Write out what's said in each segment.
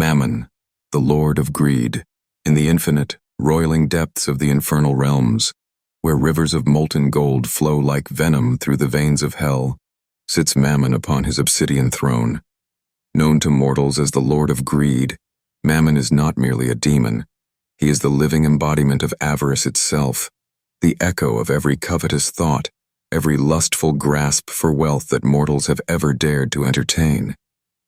Mammon, the lord of greed, in the infinite, roiling depths of the infernal realms, where rivers of molten gold flow like venom through the veins of hell, sits Mammon upon his obsidian throne. Known to mortals as the lord of greed, Mammon is not merely a demon. He is the living embodiment of avarice itself, the echo of every covetous thought, every lustful grasp for wealth that mortals have ever dared to entertain.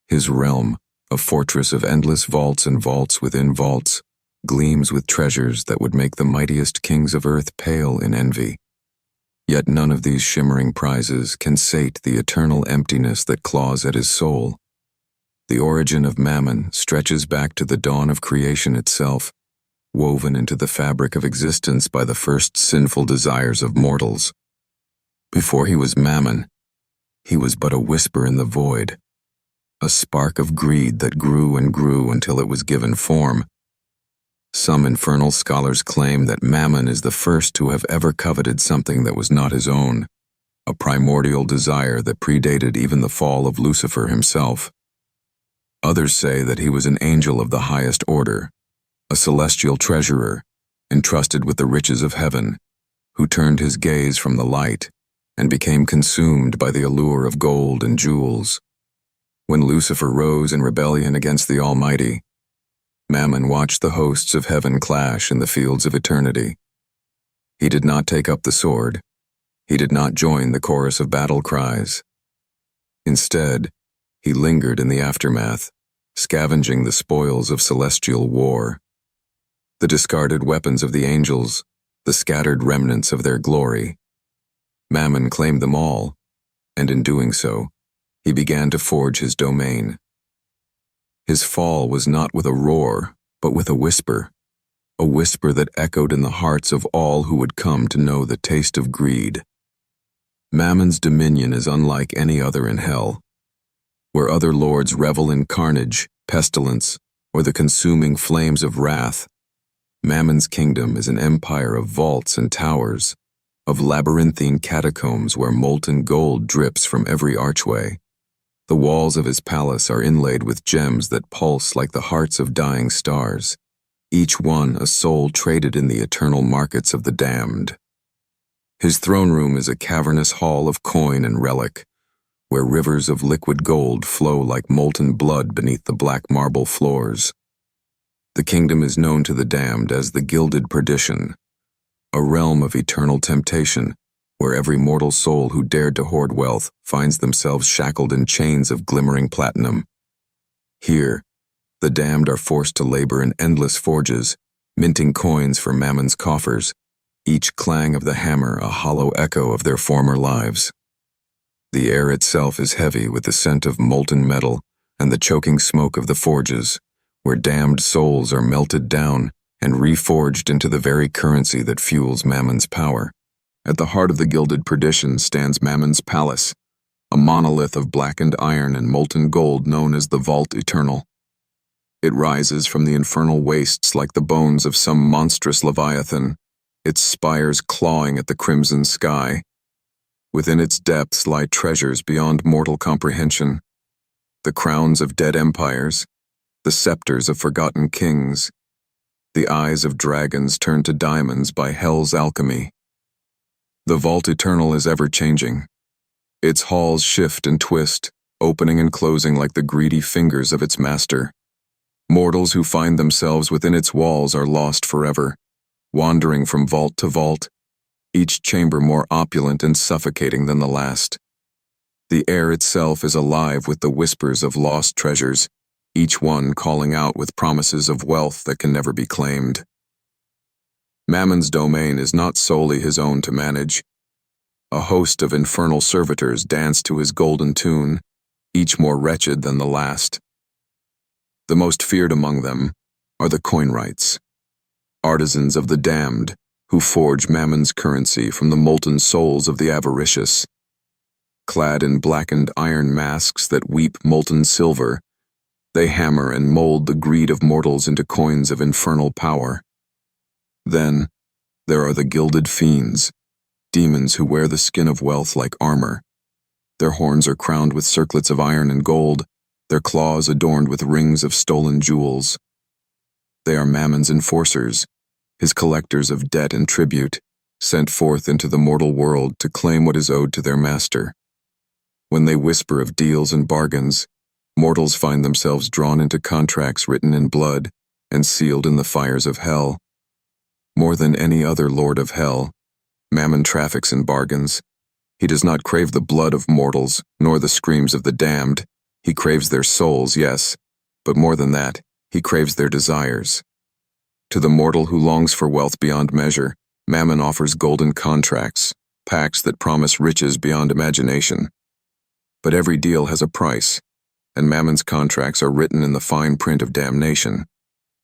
His realm, a fortress of endless vaults and vaults within vaults, gleams with treasures that would make the mightiest kings of earth pale in envy. Yet none of these shimmering prizes can sate the eternal emptiness that claws at his soul. The origin of Mammon stretches back to the dawn of creation itself, woven into the fabric of existence by the first sinful desires of mortals. Before he was Mammon, he was but a whisper in the void, a spark of greed that grew and grew until it was given form. Some infernal scholars claim that Mammon is the first to have ever coveted something that was not his own, a primordial desire that predated even the fall of Lucifer himself. Others say that he was an angel of the highest order, a celestial treasurer, entrusted with the riches of heaven, who turned his gaze from the light and became consumed by the allure of gold and jewels. When Lucifer rose in rebellion against the Almighty, Mammon watched the hosts of heaven clash in the fields of eternity. He did not take up the sword. He did not join the chorus of battle cries. Instead, he lingered in the aftermath, scavenging the spoils of celestial war. The discarded weapons of the angels, the scattered remnants of their glory. Mammon claimed them all, and in doing so, he began to forge his domain. His fall was not with a roar, but with a whisper that echoed in the hearts of all who would come to know the taste of greed. Mammon's dominion is unlike any other in hell. Where other lords revel in carnage, pestilence, or the consuming flames of wrath, Mammon's kingdom is an empire of vaults and towers, of labyrinthine catacombs where molten gold drips from every archway. The walls of his palace are inlaid with gems that pulse like the hearts of dying stars, each one a soul traded in the eternal markets of the damned. His throne room is a cavernous hall of coin and relic, where rivers of liquid gold flow like molten blood beneath the black marble floors. The kingdom is known to the damned as the Gilded Perdition, a realm of eternal temptation, where every mortal soul who dared to hoard wealth finds themselves shackled in chains of glimmering platinum. Here, the damned are forced to labor in endless forges, minting coins for Mammon's coffers, each clang of the hammer a hollow echo of their former lives. The air itself is heavy with the scent of molten metal and the choking smoke of the forges, where damned souls are melted down and reforged into the very currency that fuels Mammon's power. At the heart of the Gilded Perdition stands Mammon's palace, a monolith of blackened iron and molten gold known as the Vault Eternal. It rises from the infernal wastes like the bones of some monstrous leviathan, its spires clawing at the crimson sky. Within its depths lie treasures beyond mortal comprehension, the crowns of dead empires, the scepters of forgotten kings, the eyes of dragons turned to diamonds by hell's alchemy. The Vault Eternal is ever-changing. Its halls shift and twist, opening and closing like the greedy fingers of its master. Mortals who find themselves within its walls are lost forever, wandering from vault to vault, each chamber more opulent and suffocating than the last. The air itself is alive with the whispers of lost treasures, each one calling out with promises of wealth that can never be claimed. Mammon's domain is not solely his own to manage. A host of infernal servitors dance to his golden tune, each more wretched than the last. The most feared among them are the coinwrights, artisans of the damned who forge Mammon's currency from the molten souls of the avaricious. Clad in blackened iron masks that weep molten silver, they hammer and mold the greed of mortals into coins of infernal power. Then, there are the gilded fiends, demons who wear the skin of wealth like armor. Their horns are crowned with circlets of iron and gold, their claws adorned with rings of stolen jewels. They are Mammon's enforcers, his collectors of debt and tribute, sent forth into the mortal world to claim what is owed to their master. When they whisper of deals and bargains, mortals find themselves drawn into contracts written in blood and sealed in the fires of hell. More than any other lord of hell, Mammon traffics in bargains. He does not crave the blood of mortals, nor the screams of the damned. He craves their souls, yes, but more than that, he craves their desires. To the mortal who longs for wealth beyond measure, Mammon offers golden contracts, pacts that promise riches beyond imagination. But every deal has a price, and Mammon's contracts are written in the fine print of damnation.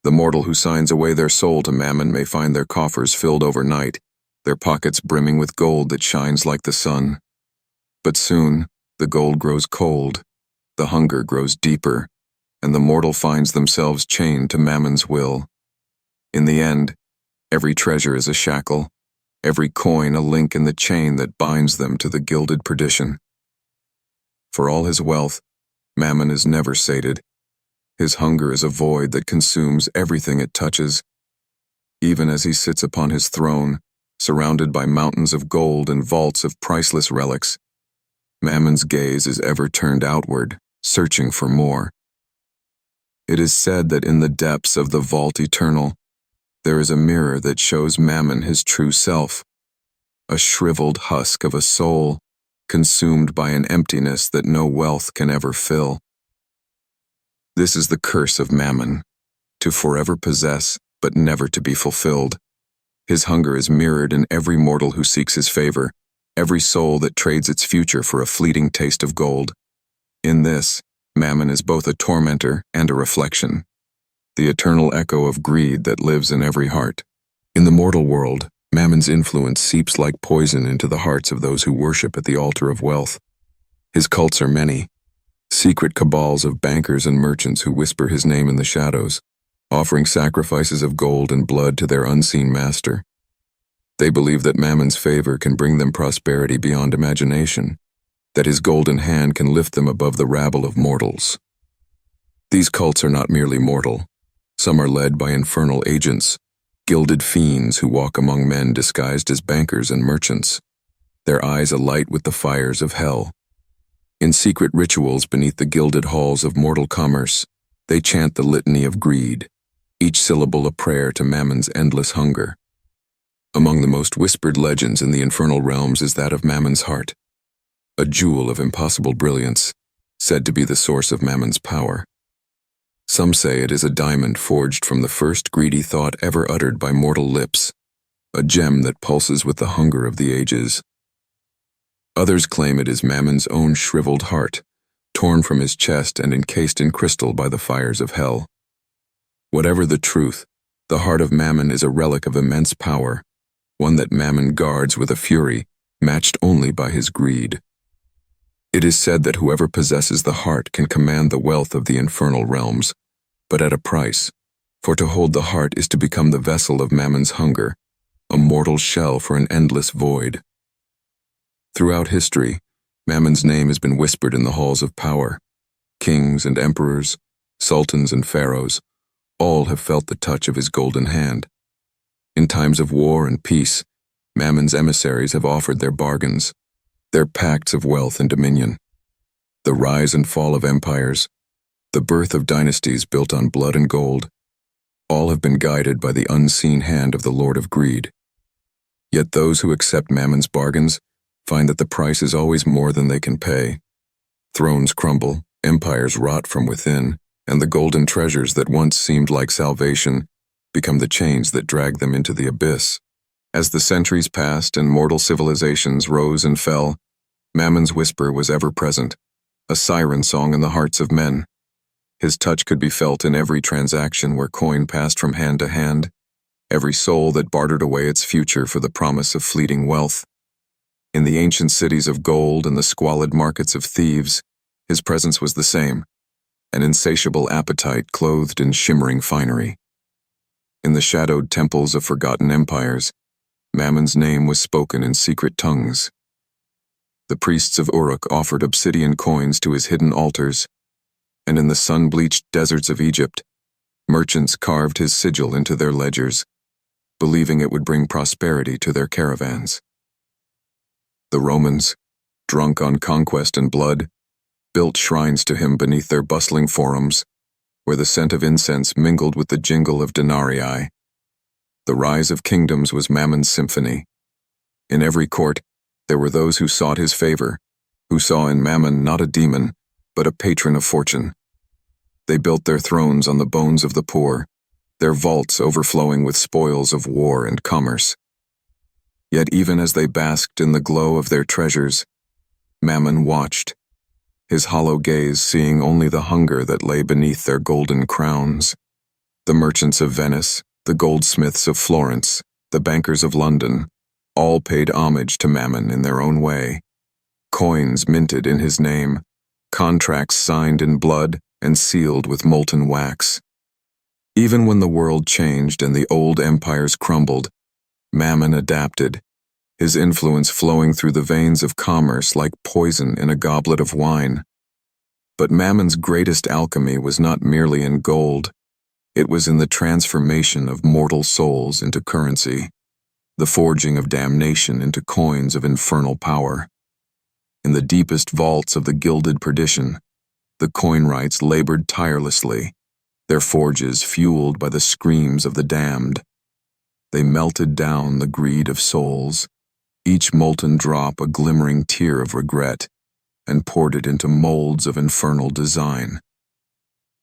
The mortal who signs away their soul to Mammon may find their coffers filled overnight, their pockets brimming with gold that shines like the sun. But soon, the gold grows cold, the hunger grows deeper, and the mortal finds themselves chained to Mammon's will. In the end, every treasure is a shackle, every coin a link in the chain that binds them to the gilded perdition. For all his wealth, Mammon is never sated. His hunger is a void that consumes everything it touches. Even as he sits upon his throne, surrounded by mountains of gold and vaults of priceless relics, Mammon's gaze is ever turned outward, searching for more. It is said that in the depths of the vault eternal, there is a mirror that shows Mammon his true self, a shriveled husk of a soul, consumed by an emptiness that no wealth can ever fill. This is the curse of Mammon, to forever possess, but never to be fulfilled. His hunger is mirrored in every mortal who seeks his favor, every soul that trades its future for a fleeting taste of gold. In this, Mammon is both a tormentor and a reflection, the eternal echo of greed that lives in every heart. In the mortal world, Mammon's influence seeps like poison into the hearts of those who worship at the altar of wealth. His cults are many, secret cabals of bankers and merchants who whisper his name in the shadows, offering sacrifices of gold and blood to their unseen master. They believe that Mammon's favor can bring them prosperity beyond imagination, that his golden hand can lift them above the rabble of mortals. These cults are not merely mortal. Some are led by infernal agents, gilded fiends who walk among men disguised as bankers and merchants, their eyes alight with the fires of hell. In secret rituals beneath the gilded halls of mortal commerce, they chant the litany of greed, each syllable a prayer to Mammon's endless hunger. Among the most whispered legends in the infernal realms is that of Mammon's heart, a jewel of impossible brilliance, said to be the source of Mammon's power. Some say it is a diamond forged from the first greedy thought ever uttered by mortal lips, a gem that pulses with the hunger of the ages. Others claim it is Mammon's own shriveled heart, torn from his chest and encased in crystal by the fires of hell. Whatever the truth, the heart of Mammon is a relic of immense power, one that Mammon guards with a fury matched only by his greed. It is said that whoever possesses the heart can command the wealth of the infernal realms, but at a price, for to hold the heart is to become the vessel of Mammon's hunger, a mortal shell for an endless void. Throughout history, Mammon's name has been whispered in the halls of power. Kings and emperors, sultans and pharaohs, all have felt the touch of his golden hand. In times of war and peace, Mammon's emissaries have offered their bargains, their pacts of wealth and dominion. The rise and fall of empires, the birth of dynasties built on blood and gold, all have been guided by the unseen hand of the Lord of Greed. Yet those who accept Mammon's bargains find that the price is always more than they can pay. Thrones crumble, empires rot from within, and the golden treasures that once seemed like salvation become the chains that drag them into the abyss. As the centuries passed and mortal civilizations rose and fell, Mammon's whisper was ever present, a siren song in the hearts of men. His touch could be felt in every transaction where coin passed from hand to hand, every soul that bartered away its future for the promise of fleeting wealth. In the ancient cities of gold and the squalid markets of thieves, his presence was the same, an insatiable appetite clothed in shimmering finery. In the shadowed temples of forgotten empires, Mammon's name was spoken in secret tongues. The priests of Uruk offered obsidian coins to his hidden altars, and in the sun-bleached deserts of Egypt, merchants carved his sigil into their ledgers, believing it would bring prosperity to their caravans. The Romans, drunk on conquest and blood, built shrines to him beneath their bustling forums, where the scent of incense mingled with the jingle of denarii. The rise of kingdoms was Mammon's symphony. In every court, there were those who sought his favor, who saw in Mammon not a demon, but a patron of fortune. They built their thrones on the bones of the poor, their vaults overflowing with spoils of war and commerce. Yet even as they basked in the glow of their treasures, Mammon watched, his hollow gaze seeing only the hunger that lay beneath their golden crowns. The merchants of Venice, the goldsmiths of Florence, the bankers of London, all paid homage to Mammon in their own way. Coins minted in his name, contracts signed in blood and sealed with molten wax. Even when the world changed and the old empires crumbled, Mammon adapted, his influence flowing through the veins of commerce like poison in a goblet of wine. But Mammon's greatest alchemy was not merely in gold, it was in the transformation of mortal souls into currency, the forging of damnation into coins of infernal power. In the deepest vaults of the gilded perdition, the coinwrights labored tirelessly, their forges fueled by the screams of the damned. They melted down the greed of souls, each molten drop a glimmering tear of regret, and poured it into molds of infernal design.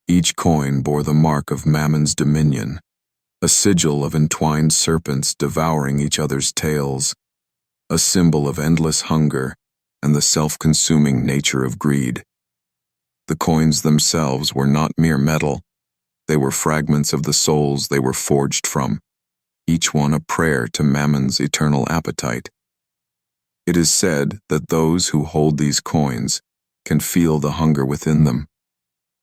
Each coin bore the mark of Mammon's dominion, a sigil of entwined serpents devouring each other's tails, a symbol of endless hunger and the self-consuming nature of greed. The coins themselves were not mere metal, they were fragments of the souls they were forged from, each one a prayer to Mammon's eternal appetite. It is said that those who hold these coins can feel the hunger within them,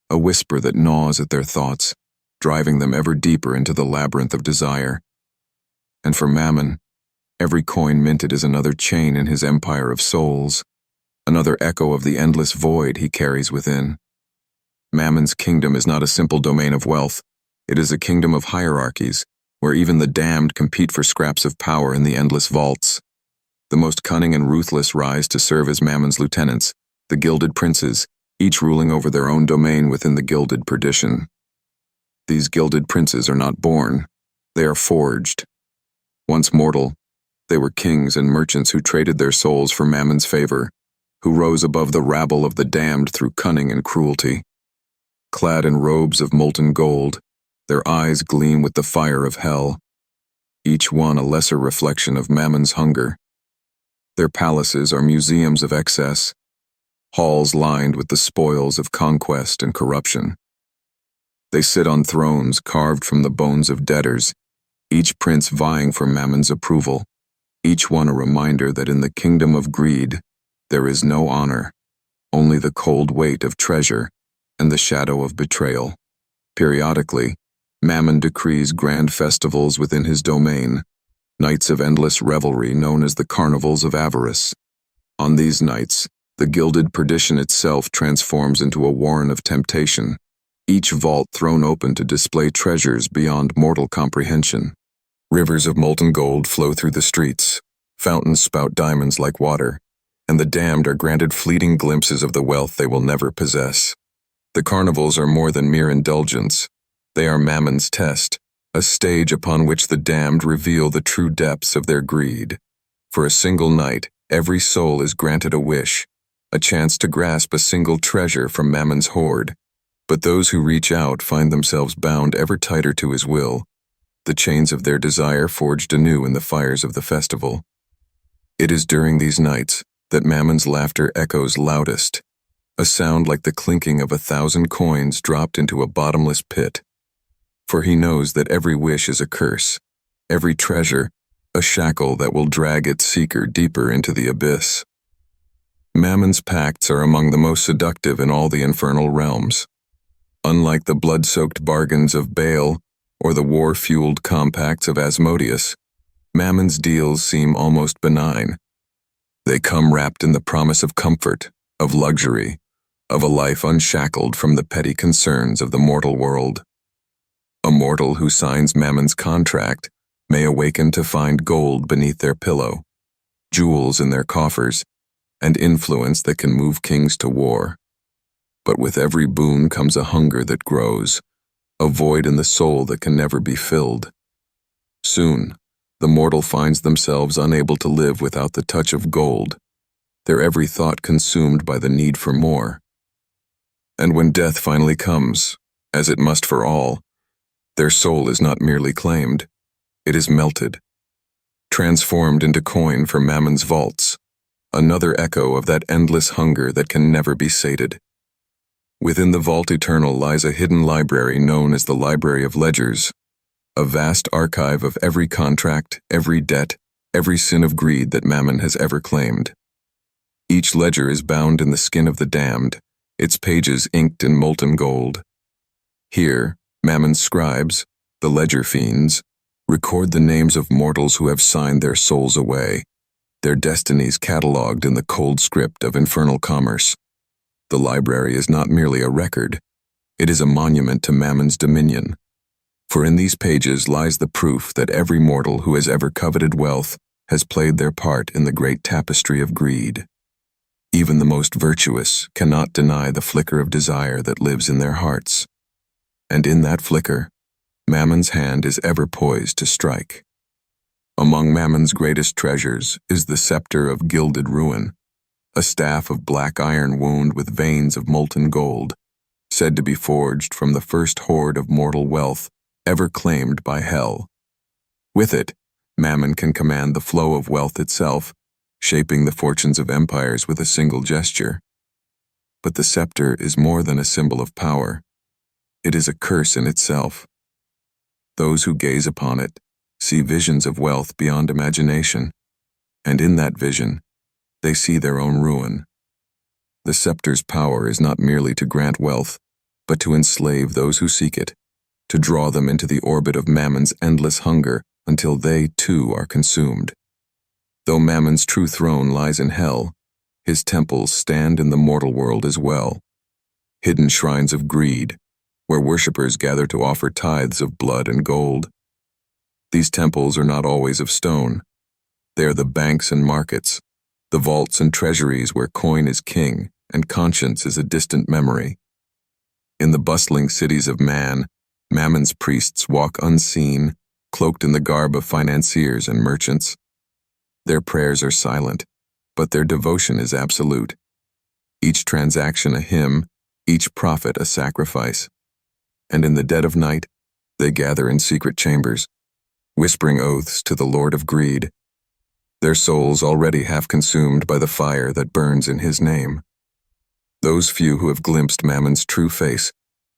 a whisper that gnaws at their thoughts, driving them ever deeper into the labyrinth of desire. And for Mammon, every coin minted is another chain in his empire of souls, another echo of the endless void he carries within. Mammon's kingdom is not a simple domain of wealth, it is a kingdom of hierarchies, where even the damned compete for scraps of power in the endless vaults. The most cunning and ruthless rise to serve as Mammon's lieutenants, the gilded princes, each ruling over their own domain within the gilded perdition. These gilded princes are not born, they are forged. Once mortal, they were kings and merchants who traded their souls for Mammon's favor, who rose above the rabble of the damned through cunning and cruelty. Clad in robes of molten gold, their eyes gleam with the fire of hell, each one a lesser reflection of Mammon's hunger. Their palaces are museums of excess, halls lined with the spoils of conquest and corruption. They sit on thrones carved from the bones of debtors, each prince vying for Mammon's approval, each one a reminder that in the kingdom of greed, there is no honor, only the cold weight of treasure and the shadow of betrayal. Periodically, Mammon decrees grand festivals within his domain, nights of endless revelry known as the carnivals of avarice. On these nights, the gilded perdition itself transforms into a warren of temptation, each vault thrown open to display treasures beyond mortal comprehension. Rivers of molten gold flow through the streets, fountains spout diamonds like water, and the damned are granted fleeting glimpses of the wealth they will never possess. The carnivals are more than mere indulgence. They are Mammon's test, a stage upon which the damned reveal the true depths of their greed. For a single night, every soul is granted a wish, a chance to grasp a single treasure from Mammon's hoard. But those who reach out find themselves bound ever tighter to his will, the chains of their desire forged anew in the fires of the festival. It is during these nights that Mammon's laughter echoes loudest, a sound like the clinking of 1,000 coins dropped into a bottomless pit. For he knows that every wish is a curse, every treasure a shackle that will drag its seeker deeper into the abyss. Mammon's pacts are among the most seductive in all the infernal realms. Unlike the blood-soaked bargains of Baal or the war-fueled compacts of Asmodeus, Mammon's deals seem almost benign. They come wrapped in the promise of comfort, of luxury, of a life unshackled from the petty concerns of the mortal world. A mortal who signs Mammon's contract may awaken to find gold beneath their pillow, jewels in their coffers, and influence that can move kings to war. But with every boon comes a hunger that grows, a void in the soul that can never be filled. Soon, the mortal finds themselves unable to live without the touch of gold, their every thought consumed by the need for more. And when death finally comes, as it must for all, their soul is not merely claimed, it is melted, transformed into coin for Mammon's vaults, another echo of that endless hunger that can never be sated. Within the vault eternal lies a hidden library known as the Library of Ledgers, a vast archive of every contract, every debt, every sin of greed that Mammon has ever claimed. Each ledger is bound in the skin of the damned, its pages inked in molten gold. Here, Mammon's scribes, the ledger fiends, record the names of mortals who have signed their souls away, their destinies catalogued in the cold script of infernal commerce. The library is not merely a record, it is a monument to Mammon's dominion. For in these pages lies the proof that every mortal who has ever coveted wealth has played their part in the great tapestry of greed. Even the most virtuous cannot deny the flicker of desire that lives in their hearts. And in that flicker, Mammon's hand is ever poised to strike. Among Mammon's greatest treasures is the scepter of gilded ruin, a staff of black iron wound with veins of molten gold, said to be forged from the first hoard of mortal wealth ever claimed by hell. With it, Mammon can command the flow of wealth itself, shaping the fortunes of empires with a single gesture. But the scepter is more than a symbol of power. It is a curse in itself. Those who gaze upon it see visions of wealth beyond imagination, and in that vision, they see their own ruin. The scepter's power is not merely to grant wealth, but to enslave those who seek it, to draw them into the orbit of Mammon's endless hunger until they, too, are consumed. Though Mammon's true throne lies in hell, his temples stand in the mortal world as well, hidden shrines of greed, where worshippers gather to offer tithes of blood and gold. These temples are not always of stone. They are the banks and markets, the vaults and treasuries where coin is king and conscience is a distant memory. In the bustling cities of man, Mammon's priests walk unseen, cloaked in the garb of financiers and merchants. Their prayers are silent, but their devotion is absolute. Each transaction a hymn, each prophet a sacrifice. And in the dead of night, they gather in secret chambers, whispering oaths to the Lord of Greed, their souls already half consumed by the fire that burns in his name. Those few who have glimpsed Mammon's true face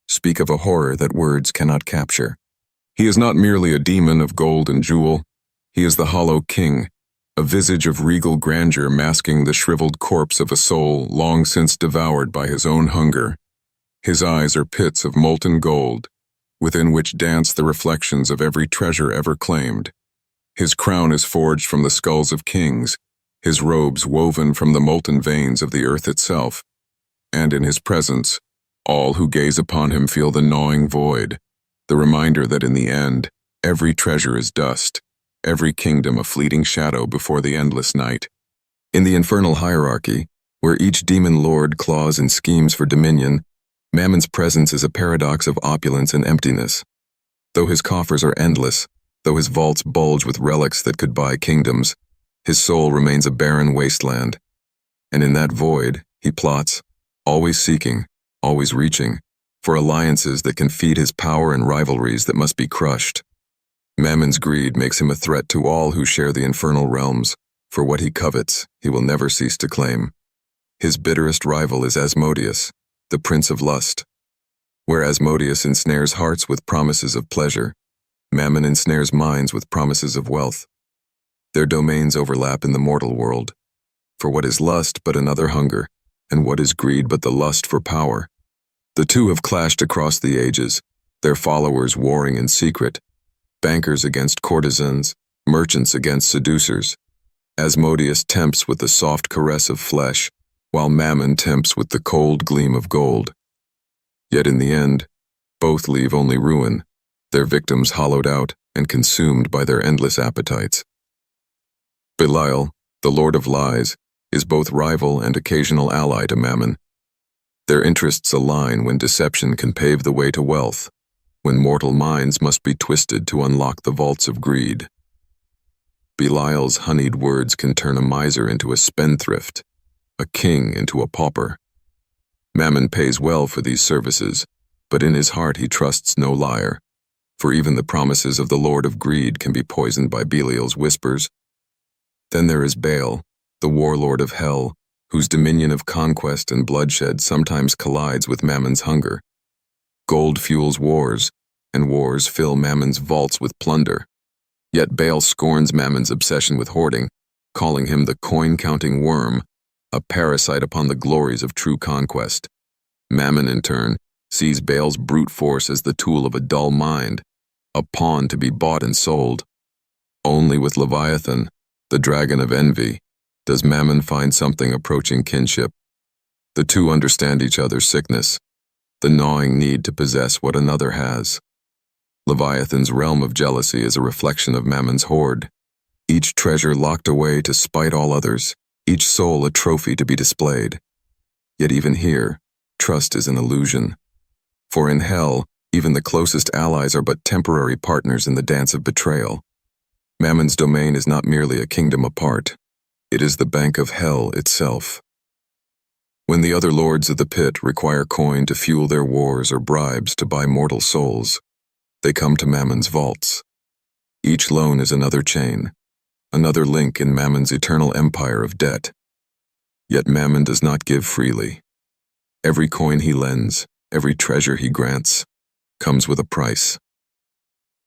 speak of a horror that words cannot capture. He is not merely a demon of gold and jewel, he is the hollow king, a visage of regal grandeur masking the shriveled corpse of a soul long since devoured by his own hunger. His eyes are pits of molten gold, within which dance the reflections of every treasure ever claimed. His crown is forged from the skulls of kings, his robes woven from the molten veins of the earth itself, and in his presence, all who gaze upon him feel the gnawing void, the reminder that in the end, every treasure is dust, every kingdom a fleeting shadow before the endless night. In the infernal hierarchy, where each demon lord claws and schemes for dominion, Mammon's presence is a paradox of opulence and emptiness. Though his coffers are endless, though his vaults bulge with relics that could buy kingdoms, his soul remains a barren wasteland. And in that void, he plots, always seeking, always reaching, for alliances that can feed his power and rivalries that must be crushed. Mammon's greed makes him a threat to all who share the infernal realms, for what he covets, he will never cease to claim. His bitterest rival is Asmodeus, the prince of lust. Where Asmodeus ensnares hearts with promises of pleasure, Mammon ensnares minds with promises of wealth. Their domains overlap in the mortal world. For what is lust but another hunger, and what is greed but the lust for power? The two have clashed across the ages, their followers warring in secret, bankers against courtesans, merchants against seducers. Asmodeus tempts with the soft caress of flesh, while Mammon tempts with the cold gleam of gold. Yet in the end, both leave only ruin, their victims hollowed out and consumed by their endless appetites. Belial, the Lord of Lies, is both rival and occasional ally to Mammon. Their interests align when deception can pave the way to wealth, when mortal minds must be twisted to unlock the vaults of greed. Belial's honeyed words can turn a miser into a spendthrift, a king into a pauper. Mammon pays well for these services, but in his heart he trusts no liar, for even the promises of the Lord of Greed can be poisoned by Belial's whispers. Then there is Baal, the warlord of hell, whose dominion of conquest and bloodshed sometimes collides with Mammon's hunger. Gold fuels wars, and wars fill Mammon's vaults with plunder. Yet Baal scorns Mammon's obsession with hoarding, calling him the coin-counting worm, a parasite upon the glories of true conquest. Mammon, in turn, sees Baal's brute force as the tool of a dull mind, a pawn to be bought and sold. Only with Leviathan, the dragon of envy, does Mammon find something approaching kinship. The two understand each other's sickness, the gnawing need to possess what another has. Leviathan's realm of jealousy is a reflection of Mammon's hoard, each treasure locked away to spite all others, each soul a trophy to be displayed. Yet even here, trust is an illusion. For in hell, even the closest allies are but temporary partners in the dance of betrayal. Mammon's domain is not merely a kingdom apart. It is the bank of hell itself. When the other lords of the pit require coin to fuel their wars or bribes to buy mortal souls, they come to Mammon's vaults. Each loan is another chain, another link in Mammon's eternal empire of debt. Yet Mammon does not give freely. Every coin he lends, every treasure he grants, comes with a price.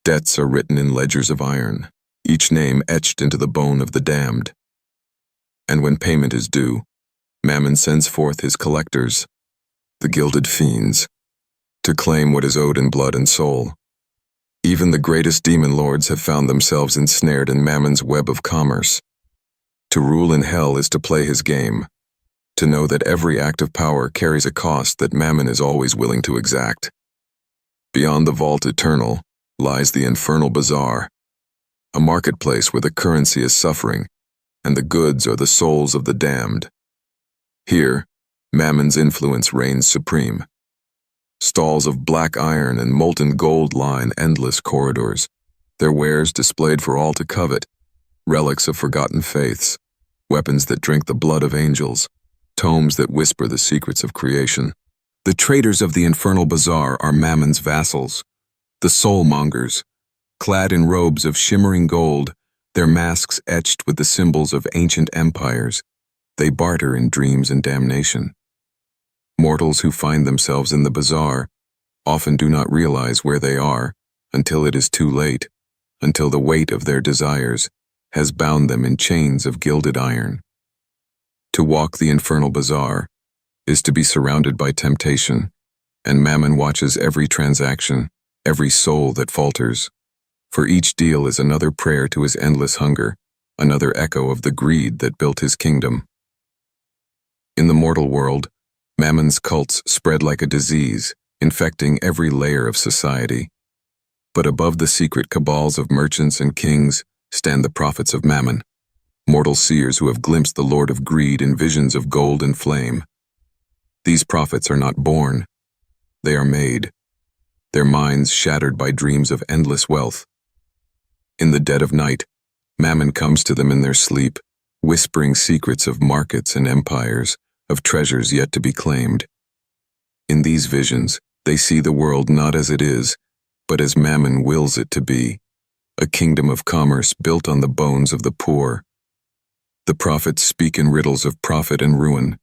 Debts are written in ledgers of iron, each name etched into the bone of the damned. And when payment is due, Mammon sends forth his collectors, the gilded fiends, to claim what is owed in blood and soul. Even the greatest demon lords have found themselves ensnared in Mammon's web of commerce. To rule in hell is to play his game, to know that every act of power carries a cost that Mammon is always willing to exact. Beyond the vault eternal lies the infernal bazaar, a marketplace where the currency is suffering, and the goods are the souls of the damned. Here, Mammon's influence reigns supreme. Stalls of black iron and molten gold line endless corridors, their wares displayed for all to covet, relics of forgotten faiths, weapons that drink the blood of angels, tomes that whisper the secrets of creation. The traders of the infernal bazaar are Mammon's vassals, the soul-mongers, clad in robes of shimmering gold, their masks etched with the symbols of ancient empires. They barter in dreams and damnation. Mortals who find themselves in the bazaar often do not realize where they are until it is too late, until the weight of their desires has bound them in chains of gilded iron. To walk the infernal bazaar is to be surrounded by temptation, and Mammon watches every transaction, every soul that falters. For each deal is another prayer to his endless hunger, another echo of the greed that built his kingdom. In the mortal world, Mammon's cults spread like a disease, infecting every layer of society. But above the secret cabals of merchants and kings stand the prophets of Mammon, mortal seers who have glimpsed the Lord of Greed in visions of gold and flame. These prophets are not born, they are made, their minds shattered by dreams of endless wealth. In the dead of night, Mammon comes to them in their sleep, whispering secrets of markets and empires, of treasures yet to be claimed. In these visions, they see the world not as it is, but as Mammon wills it to be, a kingdom of commerce built on the bones of the poor. The prophets speak in riddles of profit and ruin,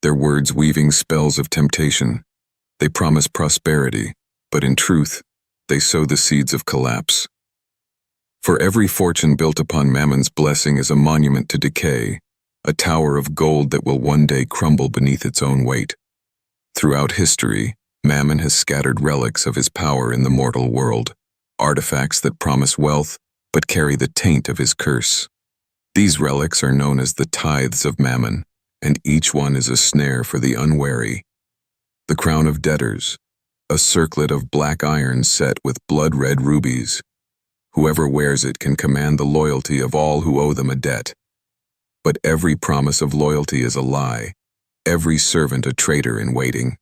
their words weaving spells of temptation. They promise prosperity, but in truth, they sow the seeds of collapse. For every fortune built upon Mammon's blessing is a monument to decay, a tower of gold that will one day crumble beneath its own weight. Throughout history, Mammon has scattered relics of his power in the mortal world, artifacts that promise wealth but carry the taint of his curse. These relics are known as the tithes of Mammon, and each one is a snare for the unwary. The crown of debtors, a circlet of black iron set with blood-red rubies. Whoever wears it can command the loyalty of all who owe them a debt. But every promise of loyalty is a lie, every servant a traitor in waiting.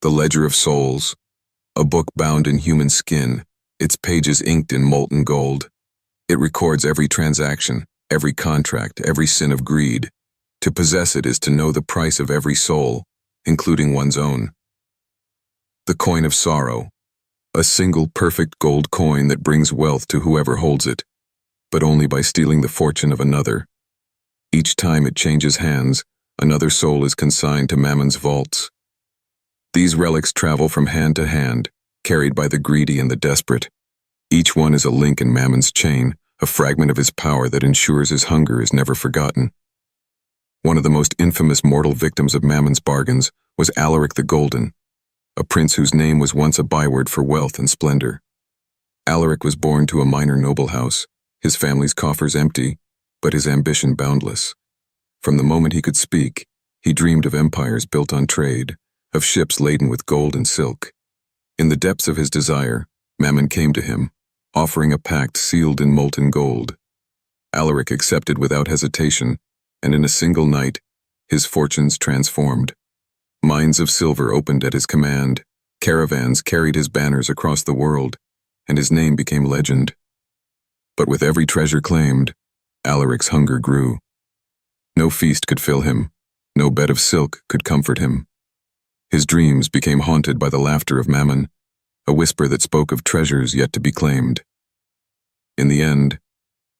The ledger of souls, a book bound in human skin, its pages inked in molten gold. It records every transaction, every contract, every sin of greed. To possess it is to know the price of every soul, including one's own. The coin of sorrow, a single perfect gold coin that brings wealth to whoever holds it, but only by stealing the fortune of another. Each time it changes hands, another soul is consigned to Mammon's vaults. These relics travel from hand to hand, carried by the greedy and the desperate. Each one is a link in Mammon's chain, a fragment of his power that ensures his hunger is never forgotten. One of the most infamous mortal victims of Mammon's bargains was Alaric the Golden, a prince whose name was once a byword for wealth and splendor. Alaric was born to a minor noble house, his family's coffers empty, but his ambition boundless. From the moment he could speak, he dreamed of empires built on trade, of ships laden with gold and silk. In the depths of his desire, Mammon came to him, offering a pact sealed in molten gold. Alaric accepted without hesitation, and in a single night, his fortunes transformed. Mines of silver opened at his command, caravans carried his banners across the world, and his name became legend. But with every treasure claimed, Alaric's hunger grew. No feast could fill him, no bed of silk could comfort him. His dreams became haunted by the laughter of Mammon, a whisper that spoke of treasures yet to be claimed. In the end,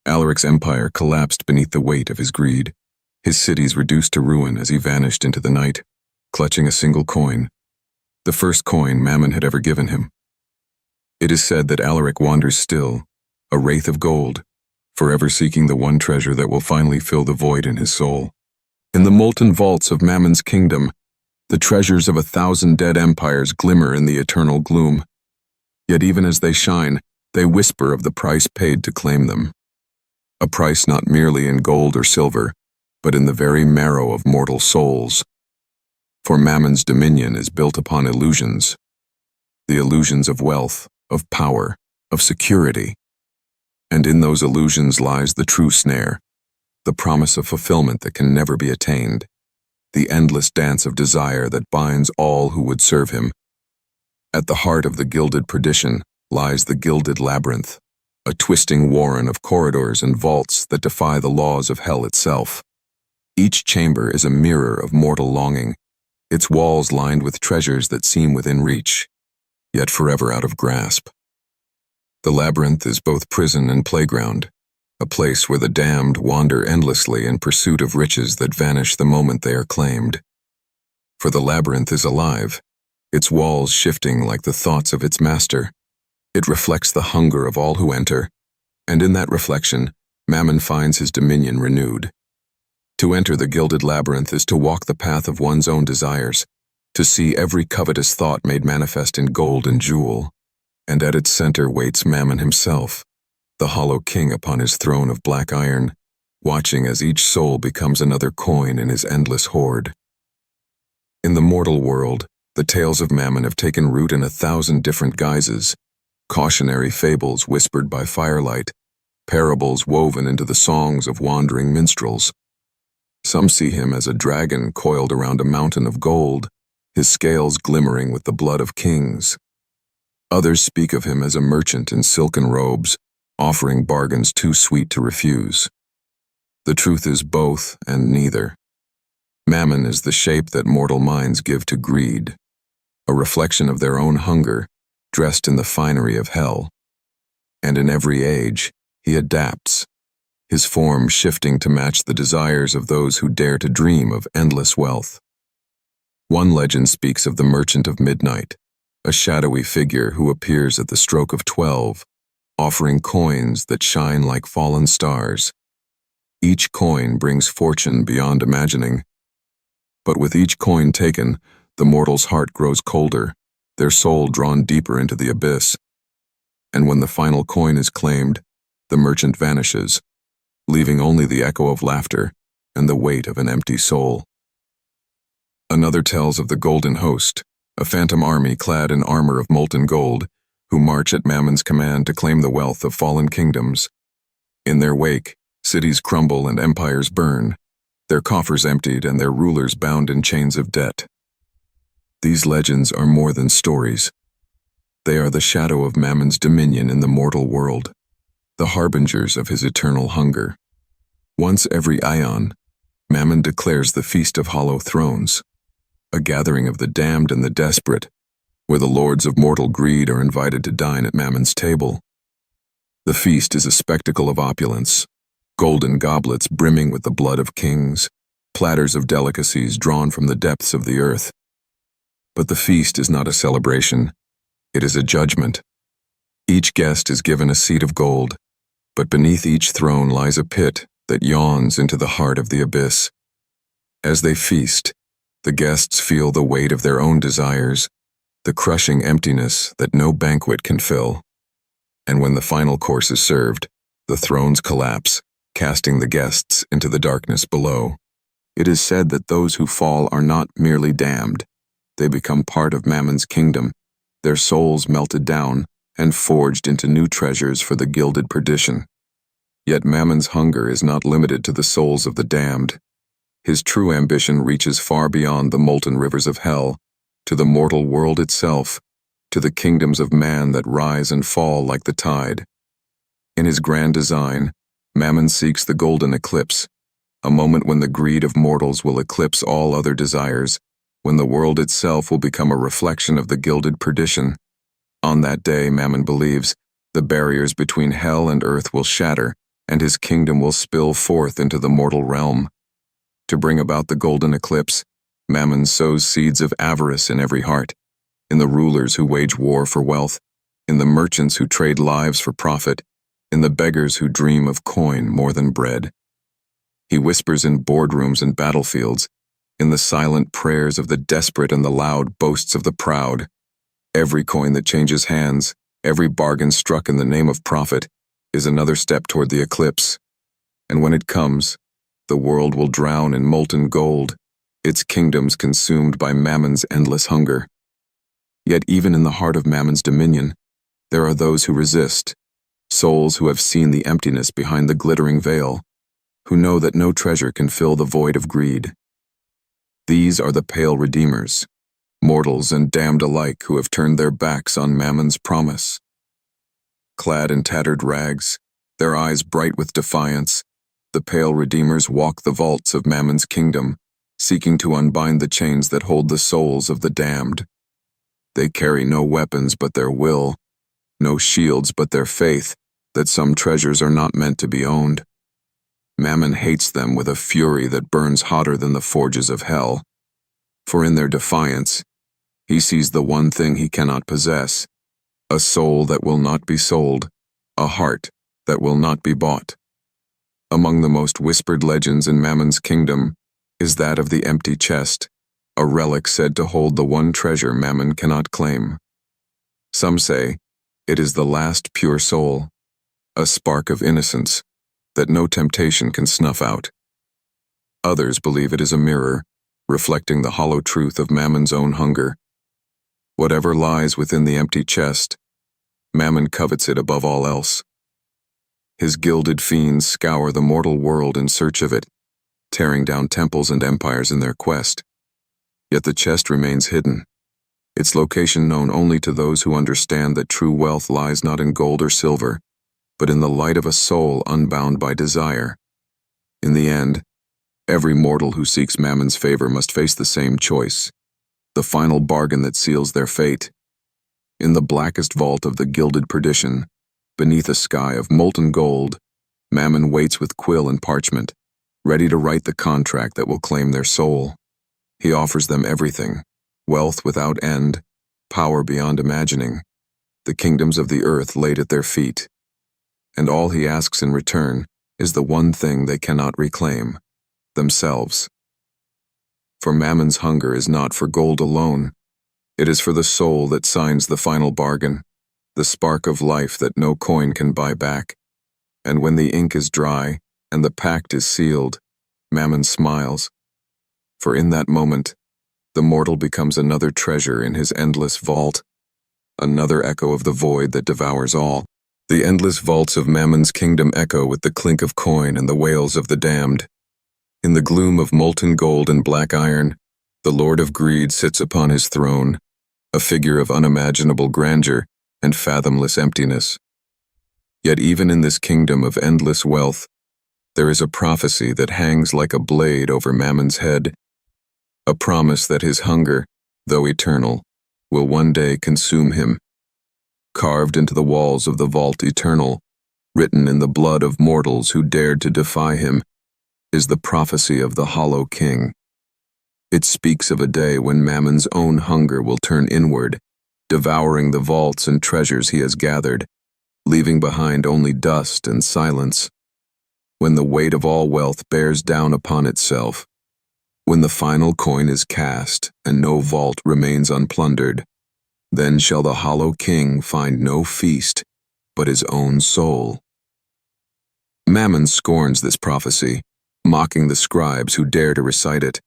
Alaric's empire collapsed beneath the weight of his greed, his cities reduced to ruin as he vanished into the night, clutching a single coin, the first coin Mammon had ever given him. It is said that Alaric wanders still, a wraith of gold, forever seeking the one treasure that will finally fill the void in his soul. In the molten vaults of Mammon's kingdom, the treasures of 1,000 dead empires glimmer in the eternal gloom. Yet even as they shine, they whisper of the price paid to claim them. A price not merely in gold or silver, but in the very marrow of mortal souls. For Mammon's dominion is built upon illusions, the illusions of wealth, of power, of security. And in those illusions lies the true snare, the promise of fulfillment that can never be attained, the endless dance of desire that binds all who would serve him. At the heart of the gilded perdition lies the gilded labyrinth, a twisting warren of corridors and vaults that defy the laws of hell itself. Each chamber is a mirror of mortal longing, its walls lined with treasures that seem within reach, yet forever out of grasp. The labyrinth is both prison and playground, a place where the damned wander endlessly in pursuit of riches that vanish the moment they are claimed. For the labyrinth is alive, its walls shifting like the thoughts of its master. It reflects the hunger of all who enter, and in that reflection, Mammon finds his dominion renewed. To enter the gilded labyrinth is to walk the path of one's own desires, to see every covetous thought made manifest in gold and jewel. And at its center waits Mammon himself, the hollow king upon his throne of black iron, watching as each soul becomes another coin in his endless hoard. In the mortal world, the tales of Mammon have taken root in 1,000 different guises, cautionary fables whispered by firelight, parables woven into the songs of wandering minstrels. Some see him as a dragon coiled around a mountain of gold, his scales glimmering with the blood of kings. Others speak of him as a merchant in silken robes, offering bargains too sweet to refuse. The truth is both and neither. Mammon is the shape that mortal minds give to greed, a reflection of their own hunger, dressed in the finery of hell. And in every age, he adapts, his form shifting to match the desires of those who dare to dream of endless wealth. One legend speaks of the Merchant of Midnight, a shadowy figure who appears at the stroke of 12, offering coins that shine like fallen stars. Each coin brings fortune beyond imagining. But with each coin taken, the mortal's heart grows colder, their soul drawn deeper into the abyss. And when the final coin is claimed, the merchant vanishes, leaving only the echo of laughter and the weight of an empty soul. Another tells of the Golden Host, a phantom army clad in armor of molten gold, who march at Mammon's command to claim the wealth of fallen kingdoms. In their wake, cities crumble and empires burn, their coffers emptied and their rulers bound in chains of debt. These legends are more than stories. They are the shadow of Mammon's dominion in the mortal world, the harbingers of his eternal hunger. Once every Aeon, Mammon declares the Feast of Hollow Thrones, a gathering of the damned and the desperate, where the lords of mortal greed are invited to dine at Mammon's table. The feast is a spectacle of opulence, golden goblets brimming with the blood of kings, platters of delicacies drawn from the depths of the earth. But the feast is not a celebration, it is a judgment. Each guest is given a seat of gold, but beneath each throne lies a pit that yawns into the heart of the abyss. As they feast, the guests feel the weight of their own desires, the crushing emptiness that no banquet can fill. And when the final course is served, the thrones collapse, casting the guests into the darkness below. It is said that those who fall are not merely damned. They become part of Mammon's kingdom, their souls melted down and forged into new treasures for the gilded perdition. Yet Mammon's hunger is not limited to the souls of the damned. His true ambition reaches far beyond the molten rivers of hell, to the mortal world itself, to the kingdoms of man that rise and fall like the tide. In his grand design, Mammon seeks the golden eclipse, a moment when the greed of mortals will eclipse all other desires, when the world itself will become a reflection of the gilded perdition. On that day, Mammon believes, the barriers between hell and earth will shatter, and his kingdom will spill forth into the mortal realm. To bring about the golden eclipse, Mammon sows seeds of avarice in every heart, in the rulers who wage war for wealth, in the merchants who trade lives for profit, in the beggars who dream of coin more than bread. He whispers in boardrooms and battlefields, in the silent prayers of the desperate and the loud boasts of the proud. Every coin that changes hands, every bargain struck in the name of profit, is another step toward the eclipse. And when it comes, the world will drown in molten gold, its kingdoms consumed by Mammon's endless hunger. Yet even in the heart of Mammon's dominion, there are those who resist, souls who have seen the emptiness behind the glittering veil, who know that no treasure can fill the void of greed. These are the pale redeemers, mortals and damned alike who have turned their backs on Mammon's promise. Clad in tattered rags, their eyes bright with defiance, the pale redeemers walk the vaults of Mammon's kingdom, seeking to unbind the chains that hold the souls of the damned. They carry no weapons but their will, no shields but their faith that some treasures are not meant to be owned. Mammon hates them with a fury that burns hotter than the forges of hell. For in their defiance, he sees the one thing he cannot possess, a soul that will not be sold, a heart that will not be bought. Among the most whispered legends in Mammon's kingdom is that of the empty chest, a relic said to hold the one treasure Mammon cannot claim. Some say it is the last pure soul, a spark of innocence that no temptation can snuff out. Others believe it is a mirror, reflecting the hollow truth of Mammon's own hunger. Whatever lies within the empty chest, Mammon covets it above all else. His gilded fiends scour the mortal world in search of it, tearing down temples and empires in their quest. Yet the chest remains hidden, its location known only to those who understand that true wealth lies not in gold or silver, but in the light of a soul unbound by desire. In the end, every mortal who seeks Mammon's favor must face the same choice, the final bargain that seals their fate. In the blackest vault of the gilded perdition, beneath a sky of molten gold, Mammon waits with quill and parchment, ready to write the contract that will claim their soul. He offers them everything, wealth without end, power beyond imagining, the kingdoms of the earth laid at their feet. And all he asks in return is the one thing they cannot reclaim, themselves. For Mammon's hunger is not for gold alone. It is for the soul that signs the final bargain, the spark of life that no coin can buy back. And when the ink is dry and the pact is sealed, Mammon smiles. For in that moment, the mortal becomes another treasure in his endless vault, another echo of the void that devours all. The endless vaults of Mammon's kingdom echo with the clink of coin and the wails of the damned. In the gloom of molten gold and black iron, the Lord of Greed sits upon his throne, a figure of unimaginable grandeur and fathomless emptiness. Yet even in this kingdom of endless wealth, there is a prophecy that hangs like a blade over Mammon's head, a promise that his hunger, though eternal, will one day consume him. Carved into the walls of the vault eternal, written in the blood of mortals who dared to defy him, is the prophecy of the Hollow King. It speaks of a day when Mammon's own hunger will turn inward, devouring the vaults and treasures he has gathered, leaving behind only dust and silence. When the weight of all wealth bears down upon itself, when the final coin is cast and no vault remains unplundered, then shall the Hollow King find no feast but his own soul. Mammon scorns this prophecy, mocking the scribes who dare to recite it.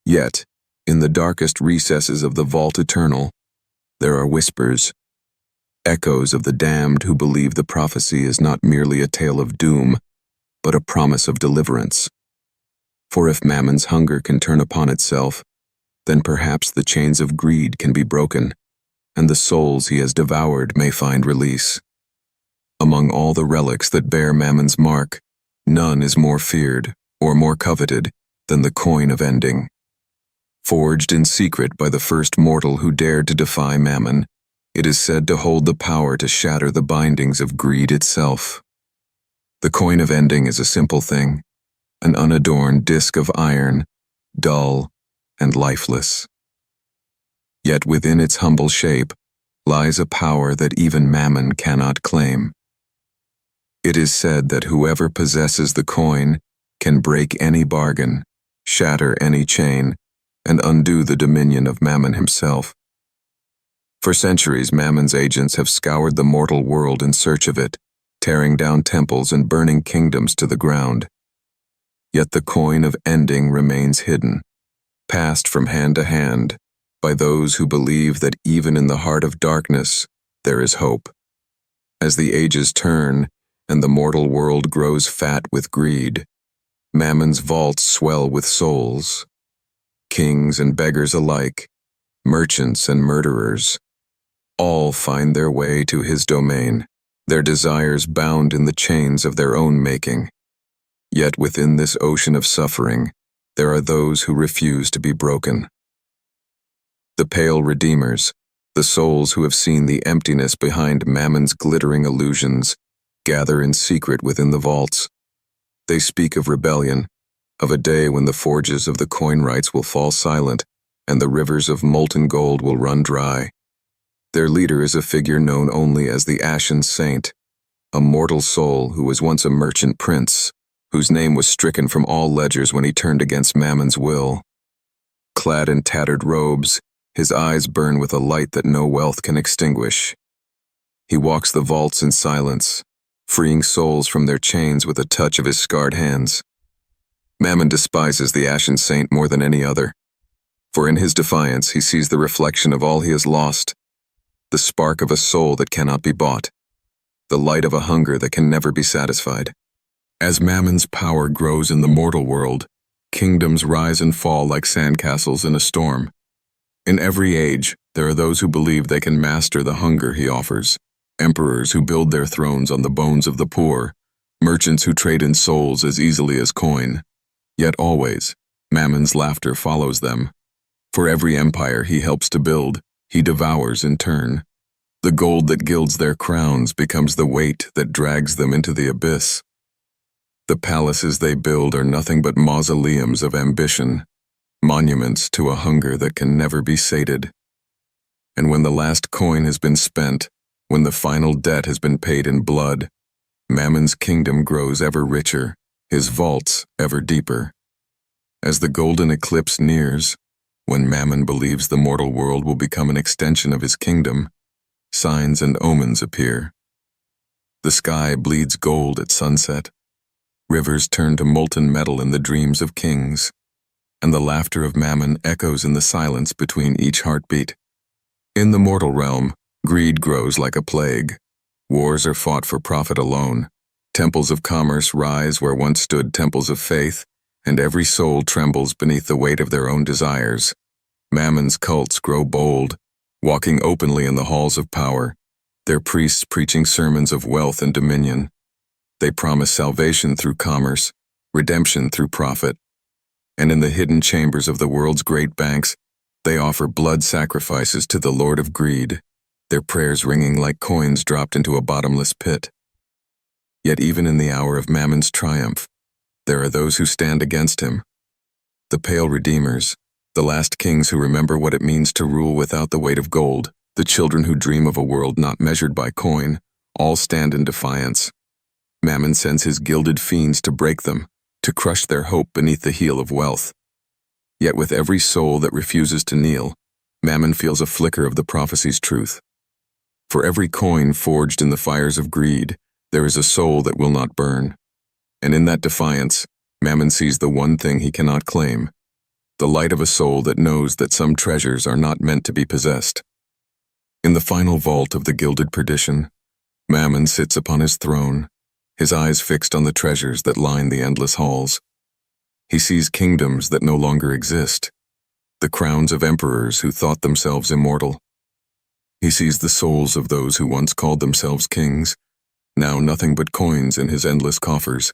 Yet, in the darkest recesses of the vault eternal, there are whispers, echoes of the damned who believe the prophecy is not merely a tale of doom, but a promise of deliverance. For if Mammon's hunger can turn upon itself, then perhaps the chains of greed can be broken, and the souls he has devoured may find release. Among all the relics that bear Mammon's mark, none is more feared or more coveted than the coin of ending. Forged in secret by the first mortal who dared to defy Mammon, it is said to hold the power to shatter the bindings of greed itself. The coin of ending is a simple thing, an unadorned disk of iron, dull and lifeless. Yet within its humble shape lies a power that even Mammon cannot claim. It is said that whoever possesses the coin can break any bargain, shatter any chain, and undo the dominion of Mammon himself. For centuries, Mammon's agents have scoured the mortal world in search of it, tearing down temples and burning kingdoms to the ground. Yet the coin of ending remains hidden, passed from hand to hand, by those who believe that even in the heart of darkness, there is hope. As the ages turn and the mortal world grows fat with greed, Mammon's vaults swell with souls. Kings and beggars alike, merchants and murderers, all find their way to his domain, their desires bound in the chains of their own making. Yet within this ocean of suffering, there are those who refuse to be broken. The pale redeemers, the souls who have seen the emptiness behind Mammon's glittering illusions, gather in secret within the vaults. They speak of rebellion, of a day when the forges of the coin rights will fall silent and the rivers of molten gold will run dry. Their leader is a figure known only as the Ashen Saint, a mortal soul who was once a merchant prince, whose name was stricken from all ledgers when he turned against Mammon's will. Clad in tattered robes, his eyes burn with a light that no wealth can extinguish. He walks the vaults in silence, freeing souls from their chains with a touch of his scarred hands. Mammon despises the Ashen Saint more than any other, for in his defiance he sees the reflection of all he has lost, the spark of a soul that cannot be bought, the light of a hunger that can never be satisfied. As Mammon's power grows in the mortal world, kingdoms rise and fall like sandcastles in a storm. In every age, there are those who believe they can master the hunger he offers, emperors who build their thrones on the bones of the poor, merchants who trade in souls as easily as coin. Yet always, Mammon's laughter follows them. For every empire he helps to build, he devours in turn. The gold that gilds their crowns becomes the weight that drags them into the abyss. The palaces they build are nothing but mausoleums of ambition, monuments to a hunger that can never be sated. And when the last coin has been spent, when the final debt has been paid in blood, Mammon's kingdom grows ever richer, his vaults ever deeper. As the golden eclipse nears, when Mammon believes the mortal world will become an extension of his kingdom, signs and omens appear. The sky bleeds gold at sunset. Rivers turn to molten metal in the dreams of kings. and the laughter of Mammon echoes in the silence between each heartbeat. In the mortal realm, greed grows like a plague. Wars are fought for profit alone. Temples of commerce rise where once stood temples of faith, and every soul trembles beneath the weight of their own desires. Mammon's cults grow bold, walking openly in the halls of power, their priests preaching sermons of wealth and dominion. They promise salvation through commerce, redemption through profit. And in the hidden chambers of the world's great banks, they offer blood sacrifices to the Lord of Greed, their prayers ringing like coins dropped into a bottomless pit. Yet even in the hour of Mammon's triumph, there are those who stand against him. The pale redeemers, the last kings who remember what it means to rule without the weight of gold, the children who dream of a world not measured by coin, all stand in defiance. Mammon sends his gilded fiends to break them, to crush their hope beneath the heel of wealth. Yet with every soul that refuses to kneel, Mammon feels a flicker of the prophecy's truth. For every coin forged in the fires of greed, there is a soul that will not burn. And in that defiance, Mammon sees the one thing he cannot claim, the light of a soul that knows that some treasures are not meant to be possessed. In the final vault of the gilded perdition, Mammon sits upon his throne, his eyes fixed on the treasures that line the endless halls. He sees kingdoms that no longer exist, the crowns of emperors who thought themselves immortal. He sees the souls of those who once called themselves kings, now nothing but coins in his endless coffers.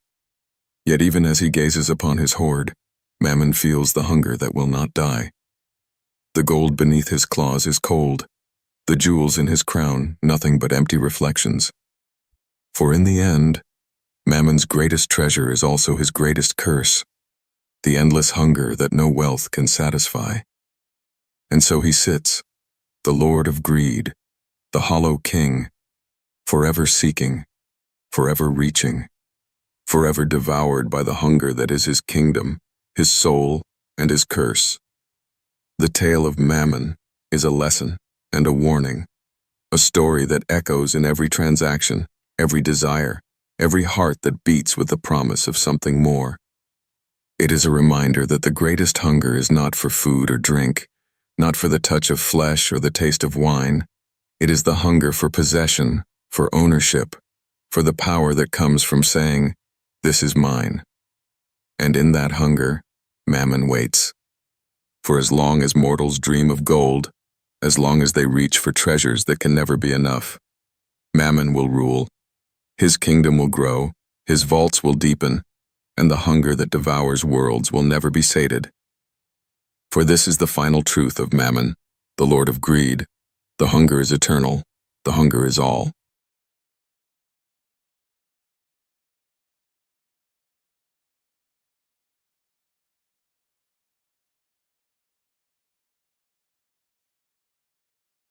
Yet even as he gazes upon his hoard, Mammon feels the hunger that will not die. The gold beneath his claws is cold, the jewels in his crown nothing but empty reflections. For in the end, Mammon's greatest treasure is also his greatest curse, the endless hunger that no wealth can satisfy. And so he sits, the Lord of Greed, the hollow king, forever seeking, forever reaching, forever devoured by the hunger that is his kingdom, his soul, and his curse. The tale of Mammon is a lesson and a warning, a story that echoes in every transaction, every desire, every heart that beats with the promise of something more. It is a reminder that the greatest hunger is not for food or drink, not for the touch of flesh or the taste of wine. It is the hunger for possession, for ownership, for the power that comes from saying, "This is mine." And in that hunger, Mammon waits. For as long as mortals dream of gold, as long as they reach for treasures that can never be enough, Mammon will rule. His kingdom will grow, his vaults will deepen, and the hunger that devours worlds will never be sated. For this is the final truth of Mammon, the Lord of Greed. The hunger is eternal, the hunger is all.